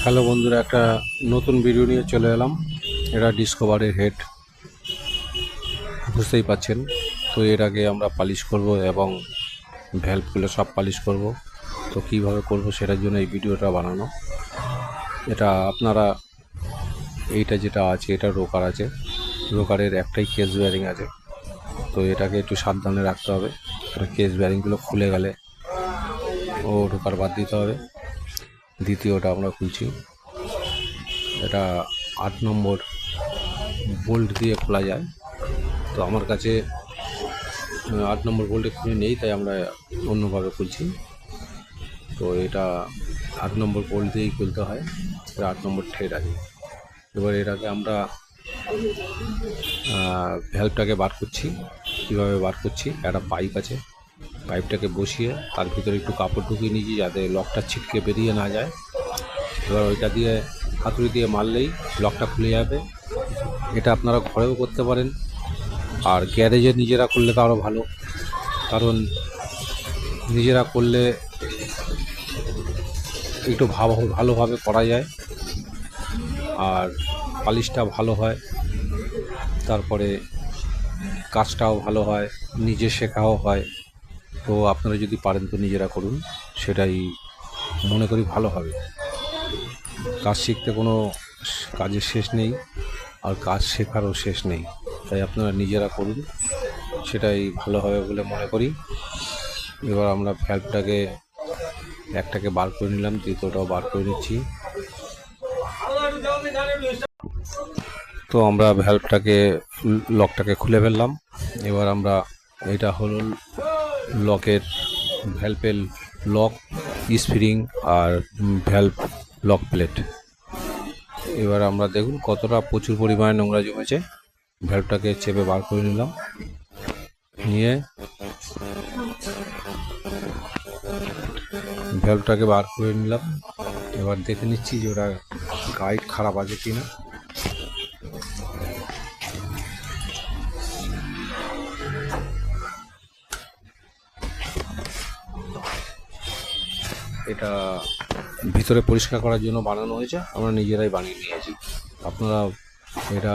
Hello বন্ধুরা, একটা নতুন ভিডিও নিয়ে চলে এলাম। এটা ডিসকভারের হেড, বুঝতেই পাচ্ছেন। তো এর আগে আমরা পালিশ করব এবং ভ্যালভগুলো সব পালিশ করব। তো কিভাবে করব সেটার জন্য এই ভিডিওটা বানানো। এটা আপনারা এইটা যেটা আছে, এটা রোকার আছে, রোকারের একটাই কেস বেয়ারিং আছে। তো এটাকে একটু সাবধানে রাখতে হবে। কেস বেয়ারিংগুলো খুলে গেলে ও রোকার বাদ দিতে হবে। দ্বিতীয়টা আমরা খুলছি, এটা 8 নম্বর বোল্ট দিয়ে খোলা যায়। তো আমার কাছে 8 নম্বর বোল্টে খুলে নেই, তাই আমরা অন্যভাবে খুলছি। তো এটা 8 নম্বর বোল্ট দিয়েই খুলতে হয়। এটা 8 নম্বর থ্রেড আছে। এবার এর আগে আমরা ভ্যালভটাকে বার করছি। কীভাবে বার করছি, একটা পাইপ আছে, পাইপটাকে বসিয়ে তার ভিতরে একটু কাপড় ঢুকিয়ে নিয়েছি যাতে লকটা ছিটকে বেরিয়ে না যায়। এবার ওইটা দিয়ে হাতুড়ি দিয়ে মারলেই লকটা খুলে যাবে। এটা আপনারা ঘরেও করতে পারেন, আর গ্যারেজে নিজেরা করলে তো আরও ভালো, কারণ নিজেরা করলে একটু ভালোভাবে করা যায় আর পালিশটা ভালো হয়, তারপরে কাজটাও ভালো হয়, নিজে শেখাও হয়। তো আপনারা যদি পারেন তো নিজেরা করুন, সেটাই মনে করি ভালো হবে। কাজ শিখতে কোনো কাজের শেষ নেই, আর কাজ শেখারও শেষ নেই, তাই আপনারা নিজেরা করুন, সেটাই ভালো হবে বলে মনে করি। এবার আমরা ভ্যালভটাকে একটাকে বার করে নিলাম, দ্বিতীয়টাও বার করে নিচ্ছি। তো আমরা ভ্যালভটাকে লকটাকে খুলে ফেললাম। এবার আমরা, এটা হলো লকের ভ্যালভের লক, স্প্রিং আর ভ্যালভ লক প্লেট। এবার আমরা দেখুন কতটা প্রচুর পরিমাণে নোংরা জমেছে। ভ্যালভটাকে চেপে বার করে নিলাম, নিয়ে ভ্যালভটাকে বার করে নিলাম। এবার দেখে নিচ্ছি যে ওটা গাইড খারাপ আছে কিনা। এটা ভিতরে পরিষ্কার করার জন্য বানানো হয়েছে, আমরা নিজেরাই বানিয়ে নিয়েছি। আপনারা এটা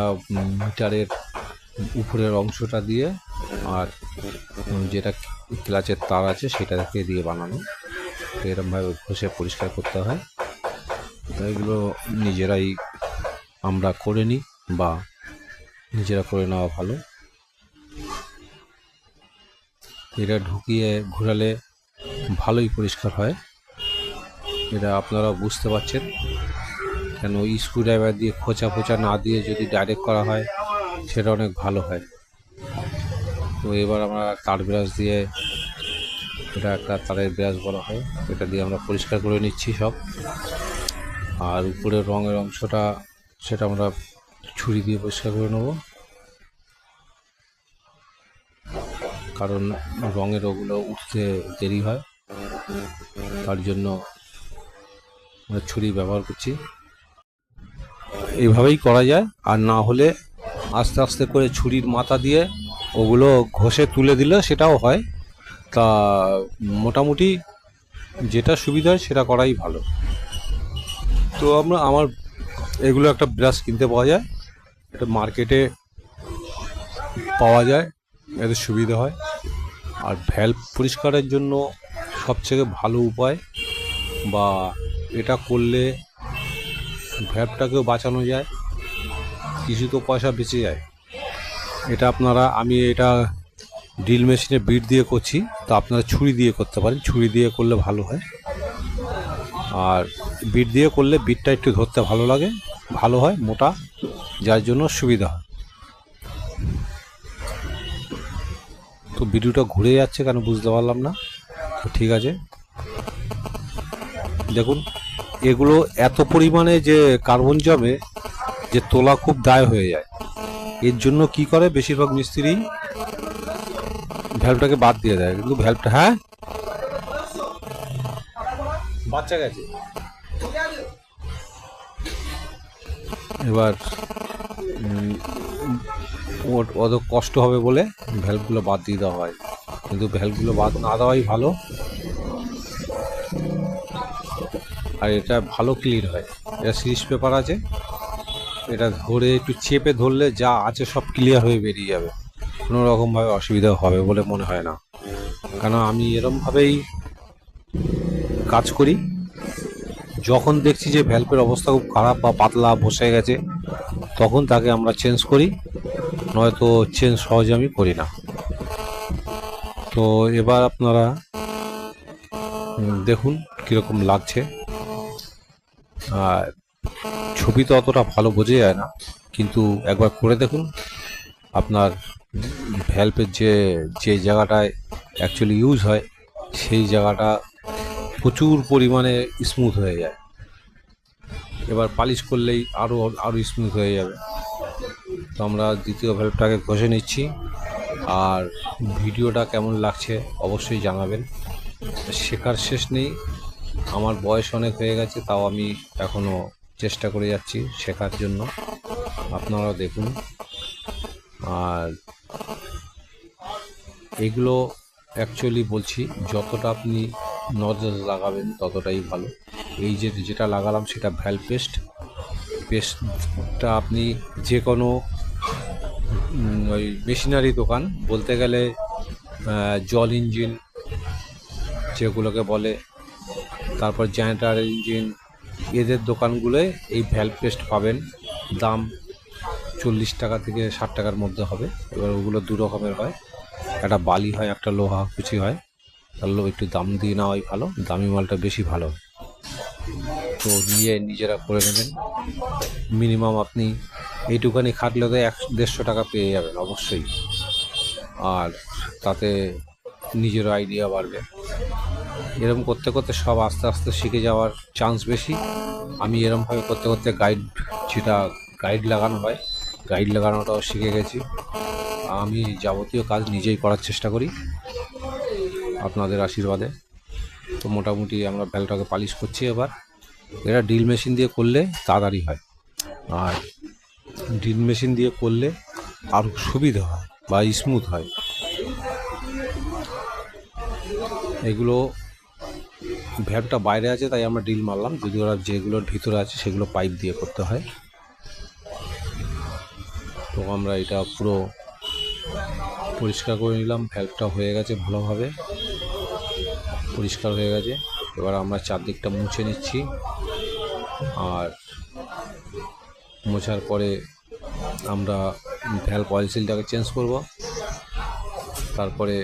মিটারের উপরের অংশটা দিয়ে আর যেটা ক্লাচের তার আছে সেটাকে দিয়ে বানানো। তো এরকমভাবে ঘষে পরিষ্কার করতে হয়। এগুলো নিজেরাই আমরা করে নিই, বা নিজেরা করে নেওয়া ভালো। এটা ঢুকিয়ে ঘোরালে ভালোই পরিষ্কার হয়, এটা আপনারা বুঝতে পারছেন। কেন স্ক্রুড্রাইভার দিয়ে খোঁচা না দিয়ে যদি ডাইরেক্ট করা হয় সেটা অনেক ভালো হয়। তো এবার আমরা তার ব্রাশ দিয়ে, এটা একটা তারের ব্রাশ বলা হয়, এটা দিয়ে আমরা পরিষ্কার করে নিচ্ছি সব। আর উপরের রঙের অংশটা, সেটা আমরা ছুরি দিয়ে পরিষ্কার করে নেব, কারণ রঙের ওগুলো উঠতে দেরি হয়, তার জন্য আমরা ছুরি ব্যবহার করছি। এইভাবেই করা যায়, আর না হলে আস্তে আস্তে করে ছুরির মাথা দিয়ে ওগুলো ঘষে তুলে দিলে সেটাও হয়। তা মোটামুটি যেটা সুবিধা হয় সেটা করাই ভালো। তো আমার এগুলো একটা ব্রাশ কিনতে পাওয়া যায়, এটা মার্কেটে পাওয়া যায়, এতে সুবিধা হয়। আর ভ্যালভ পরিষ্কারের জন্য সবথেকে ভালো উপায়, বা এটা করলে ভ্যালভটাকেও বাঁচানো যায়, কিছু তো পয়সা বেঁচে যায়। এটা আমি এটা ড্রিল মেশিনে বিট দিয়ে করছি, তো আপনারা ছুরি দিয়ে করতে পারেন, ছুরি দিয়ে করলে ভালো হয়। আর বিট দিয়ে করলে বিটটা একটু ধরতে ভালো হয়, মোটা, যার জন্য সুবিধা হয়। তো ভিডিওটা ঘুরে যাচ্ছে কেন বুঝতে পারলাম না। তো ঠিক আছে, দেখুন এগুলো এত পরিমাণে যে কার্বন জমে যে তোলা খুব দায় হয়ে যায়। এর জন্য কি করে বেশিরভাগ মিস্ত্রি ভ্যালভটাকে বাদ দিয়ে দেয়, কিন্তু ভ্যালভটা, হ্যাঁ বাচ্চা গেছে। এবার অত কষ্ট হবে বলে ভ্যালভগুলো বাদ দিয়ে দেওয়া হয়, কিন্তু ভ্যালভগুলো বাদ না দেওয়াই ভালো, আর এটা ভালো ক্লিন হয়। এটা সিরিজ পেপার আছে, এটা ধরে একটু চেপে ধরলে যা আছে সব ক্লিয়ার হয়ে বেরিয়ে যাবে, কোনো রকমভাবে অসুবিধা হবে বলে মনে হয় না। কারণ আমি এরমভাবেই কাজ করি, যখন দেখছি যে ভ্যালভের অবস্থা খুব খারাপ বা পাতলা বসে গেছে তখন তাকে আমরা চেঞ্জ করি, নয়তো চেঞ্জ সহজে আমি করি না। তো এবার আপনারা দেখুন কীরকম লাগছে। আর ছবি তো অতটা ভালো বোঝা যায় না, কিন্তু একবার করে দেখুন, আপনার ভ্যালভের যে যে জায়গাটায় অ্যাকচুয়ালি ইউজ হয় সেই জায়গাটা প্রচুর পরিমাণে স্মুথ হয়ে যায়। এবার পালিশ করলেই আরও আরও স্মুথ হয়ে যাবে। তো আমরা দ্বিতীয় ভ্যালভটাকে ঘষে নিচ্ছি। আর ভিডিওটা কেমন লাগছে অবশ্যই জানাবেন। শেখার শেষ নেই, আমার বয়স অনেক হয়ে গেছে, তাও আমি এখনও চেষ্টা করে যাচ্ছি শেখার জন্য, আপনারাও দেখুন। আর এগুলো অ্যাকচুয়ালি বলছি, যতটা আপনি নজর লাগাবেন ততটাই ভালো। এই যে যেটা লাগালাম সেটা ভ্যালভ পেস্টটা আপনি যে কোনো ওই মেশিনারি দোকান বলতে গেলে জল ইঞ্জিন যেগুলোকে বলে, তারপর জেনারেটর ইঞ্জিন, এদের দোকানগুলোয় এই ভ্যালভ পেস্ট পাবেন। দাম 40 টাকা থেকে 60 টাকার মধ্যে হবে। এবার ওগুলো দু রকমের হয়, একটা বালি হয়, একটা লোহা কুচি হয়। তাহলে একটু দাম দিয়ে নেওয়াই ভালো, দামি মালটা বেশি ভালো। তো নিয়ে নিজেরা করে নেবেন। মিনিমাম আপনি এইটুখানি খাটলে তো 150 টাকা পেয়ে যাবেন অবশ্যই। আর তাতে নিজের আইডিয়া বাড়বে। এরম করতে করতে সব আস্তে আস্তে শিখে যাওয়ার চান্স বেশি। আমি এরমভাবে করতে করতে যেটা গাইড লাগানো হয়, গাইড লাগানোটাও শিখে গেছি। আমি যাবতীয় কাজ নিজেই করার চেষ্টা করি আপনাদের আশীর্বাদে। তো মোটামুটি আমরা ভ্যালভটাকে পালিশ করছি। এবার এটা ড্রিল মেশিন দিয়ে করলে তাড়াতাড়ি হয়, আর ড্রিল মেশিন দিয়ে করলে আরও সুবিধা হয় বা স্মুথ হয়। এগুলো ভ্যালভটা বাইরে আছে তাই আমরা ড্রিল মারলাম, যদি ওরা যেগুলোর ভিতরে আছে সেগুলো পাইপ দিয়ে করতে হয়। তো আমরা এটা পুরো পরিষ্কার করে নিলাম। ভ্যালভটা হয়ে গেছে, ভালোভাবে পরিষ্কার হয়ে গেছে। এবার আমরা চারদিকটা মুছে নিচ্ছি। আর মোছার পরে আমরা ভ্যালভ অয়েল সিলটাকে চেঞ্জ করব। তারপরে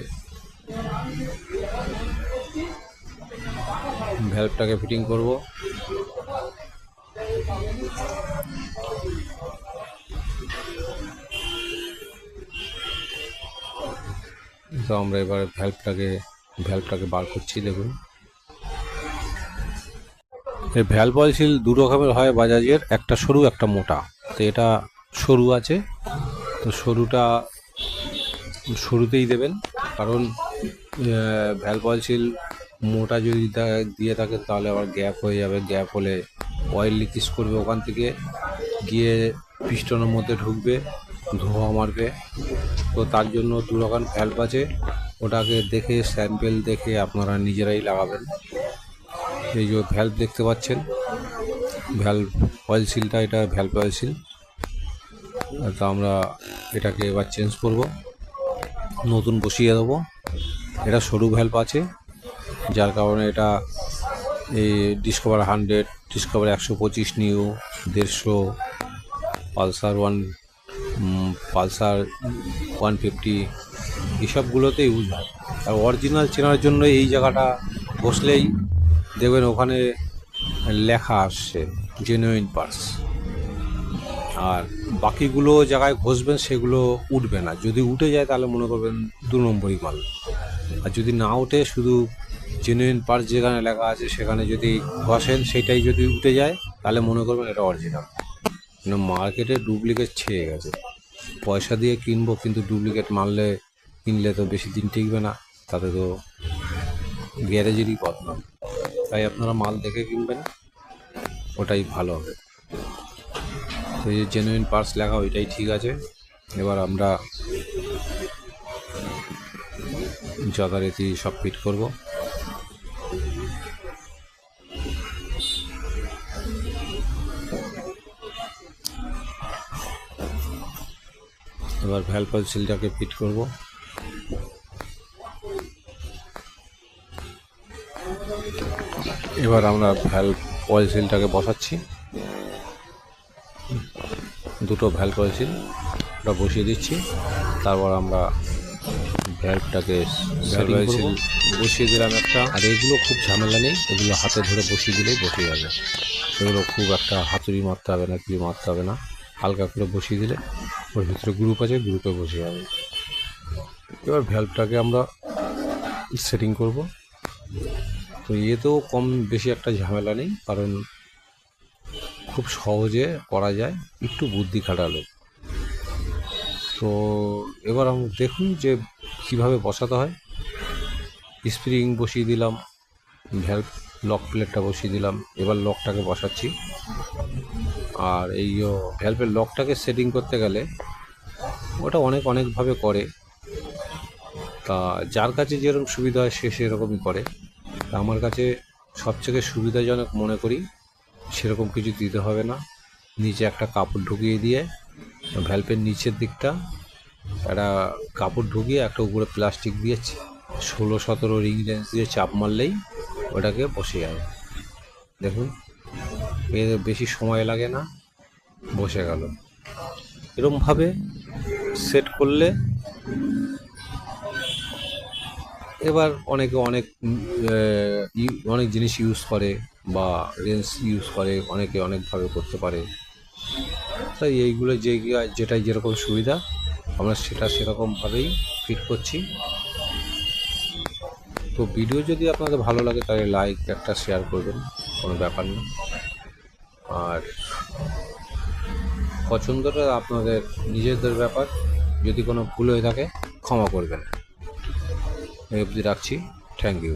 ভ্যালভটাকে ফিটিং করব। তো আমরা এবার ভ্যালভটাকে বার করছি। দেখুন, এই ভ্যালভ অয়েল সিল দু রকমের হয় বাজাজের, একটা সরু একটা মোটা। তো এটা সরু আছে, তো সরুতেই দেবেন। কারণ ভ্যালভ অয়েল সিল মোটা যদি দিয়ে থাকে তাহলে আবার গ্যাপ হয়ে যাবে, গ্যাপ হলে অয়েল লিকেজ করবে, ওখান থেকে গিয়ে পিস্টনের মধ্যে ঢুকবে, ধোঁয়া মারবে। তো তার জন্য দু রকম ভ্যালভ আছে, ওটাকে দেখে স্যাম্পেল দেখে আপনারা নিজেরাই লাগাবেন। এই যে ভ্যালভ দেখতে পাচ্ছেন, ভ্যালভ অয়েল সিলটা, এটা ভ্যালভ অয়েল সিল। তো আমরা এটাকে এবার চেঞ্জ করব, নতুন বসিয়ে দেবো। এটা সরু ভ্যালভ আছে, যার কারণে এটা এই ডিসকভার 100, ডিসকভার 125 নিউ, 150, পালসার 150 এসবগুলোতে ইউজ হয়। আর অরিজিনাল চেনার জন্য এই জায়গাটা বসলেই দেখবেন ওখানে লেখা আসছে জেনুইন পার্টস। আর বাকিগুলো জায়গায় ঘষবেন সেগুলো উঠবে না, যদি উঠে যায় তাহলে মনে করবেন 2 নম্বরই মাল। আর যদি না উঠে শুধু জেনুইন পার্টস যেখানে লেখা আছে সেখানে যদি ঘষেন সেটাই যদি উঠে যায় তাহলে মনে করবেন এটা অরিজিনাল। মানে মার্কেটে ডুপ্লিকেট ছেয়ে গেছে, পয়সা দিয়ে কিনবো কিন্তু ডুপ্লিকেট কিনলে তো বেশি দিন টিকবে না, তাতে তো গ্যারেজেরই বদনাম। তাই আপনারা মাল দেখে কিনবেন, ওটাই ভালো হবে। তো এই যে জেনুইন পার্টস লেখা ওইটাই ঠিক আছে। এবার আমরা যথারীতি সব ফিট করব। এবার ভ্যালভ কয়েল সিলটাকে ফিট করব। এবার আমরা ভ্যালভ কয়েল সিলটাকে বসাচ্ছি। দুটো ভ্যালভ কয়েল সিল ওটা বসিয়ে দিচ্ছি। তারপর আমরা ভ্যালভটাকে বসিয়ে দিলাম একটা। আর এগুলো খুব ঝামেলা নেই, এগুলো হাতে ধরে বসিয়ে দিলেই বসে যাবে। এগুলো খুব একটা হাতুড়ি মারতে হবে না, কি মারতে হবে না, হালকা করে বসিয়ে দিলে ওর ভিতরে গ্রুপ আছে, গ্রুপে বসে যাবে। এবার ভ্যালভটাকে আমরা সেটিং করব। তো এতেও কম বেশি একটা ঝামেলা নেই, কারণ খুব সহজে করা যায় একটু বুদ্ধি খাটালে। তো এবার আমরা দেখুন যে কিভাবে বসাতে হয়। স্প্রিং বসিয়ে দিলাম, ভ্যালভ লক প্লেটটা বসিয়ে দিলাম। এবার লকটাকে বসাচ্ছি। আর এই ভ্যালভের লকটাকে সেটিং করতে গেলে ওটা অনেকভাবে করে। তা যার কাছে যেরকম সুবিধা হয় সে সেরকমই করে। তা আমার কাছে সবথেকে সুবিধাজনক মনে করি সেরকম কিছু দিতে হবে না। নিচে একটা কাপড় ঢুকিয়ে দিয়ে ভ্যালভের নিচের দিকটা একটা কাপড় ঢুকিয়ে একটা উপরে প্লাস্টিক দিয়ে 16-17 রিং রেঞ্জ দিয়ে চাপ মারলেই ওটাকে বসে যাবে। দেখুন, এর বেশি সময় লাগে না, বসে গেল। এরকমভাবে সেট করলে এবার অনেকে অনেক জিনিস ইউজ করে বা রেঞ্জ ইউজ করে, অনেকে অনেকভাবে করতে পারে। তাই এইগুলো যেটাই যেরকম সুবিধা আমরা সেটা সেরকমভাবেই ফিট করছি। তো ভিডিও যদি আপনাদের ভালো লাগে তাহলে লাইক একটা শেয়ার করবেন, কোনো ব্যাপার না। আর পছন্দটা আপনাদের নিজেদের ব্যাপার। যদি কোনো ভুল হয়ে থাকে ক্ষমা করবেন। এই অবধি রাখছি। Thank you.